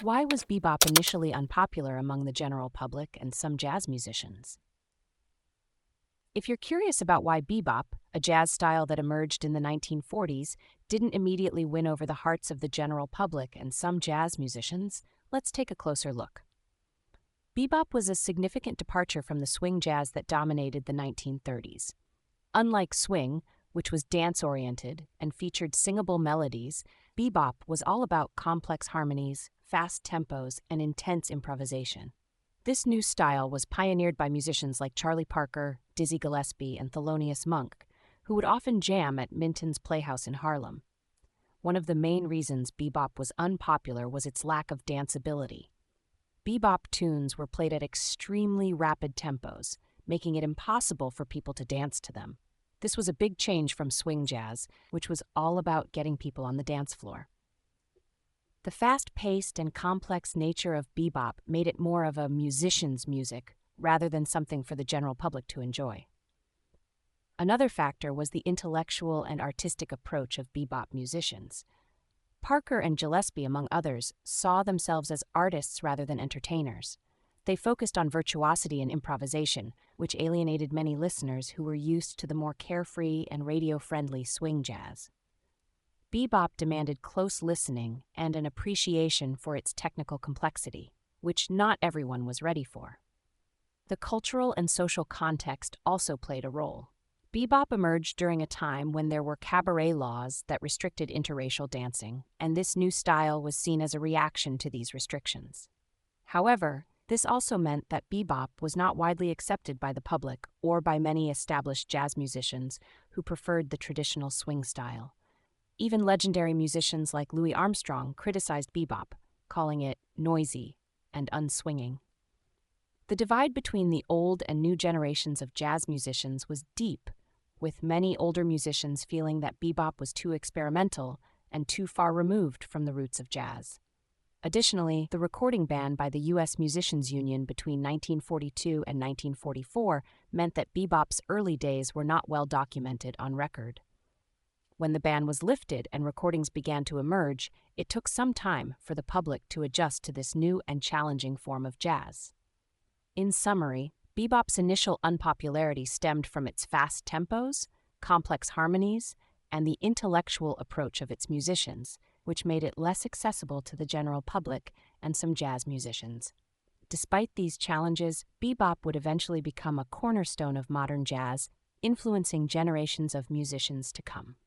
Why was bebop initially unpopular among the general public and some jazz musicians? If you're curious about why bebop, a jazz style that emerged in the 1940s, didn't immediately win over the hearts of the general public and some jazz musicians, let's take a closer look. Bebop was a significant departure from the swing jazz that dominated the 1930s. Unlike swing, which was dance-oriented and featured singable melodies, bebop was all about complex harmonies, fast tempos, and intense improvisation. This new style was pioneered by musicians like Charlie Parker, Dizzy Gillespie, and Thelonious Monk, who would often jam at Minton's Playhouse in Harlem. One of the main reasons bebop was unpopular was its lack of danceability. Bebop tunes were played at extremely rapid tempos, making it impossible for people to dance to them. This was a big change from swing jazz, which was all about getting people on the dance floor. The fast-paced and complex nature of bebop made it more of a musician's music rather than something for the general public to enjoy. Another factor was the intellectual and artistic approach of bebop musicians. Parker and Gillespie, among others, saw themselves as artists rather than entertainers. They focused on virtuosity and improvisation, which alienated many listeners who were used to the more carefree and radio-friendly swing jazz. Bebop demanded close listening and an appreciation for its technical complexity, which not everyone was ready for. The cultural and social context also played a role. Bebop emerged during a time when there were cabaret laws that restricted interracial dancing, and this new style was seen as a reaction to these restrictions. However, this also meant that bebop was not widely accepted by the public or by many established jazz musicians who preferred the traditional swing style. Even legendary musicians like Louis Armstrong criticized bebop, calling it noisy and unswinging. The divide between the old and new generations of jazz musicians was deep, with many older musicians feeling that bebop was too experimental and too far removed from the roots of jazz. Additionally, the recording ban by the U.S. Musicians Union between 1942 and 1944 meant that bebop's early days were not well documented on record. When the ban was lifted and recordings began to emerge, it took some time for the public to adjust to this new and challenging form of jazz. In summary, bebop's initial unpopularity stemmed from its fast tempos, complex harmonies, and the intellectual approach of its musicians, which made it less accessible to the general public and some jazz musicians. Despite these challenges, bebop would eventually become a cornerstone of modern jazz, influencing generations of musicians to come.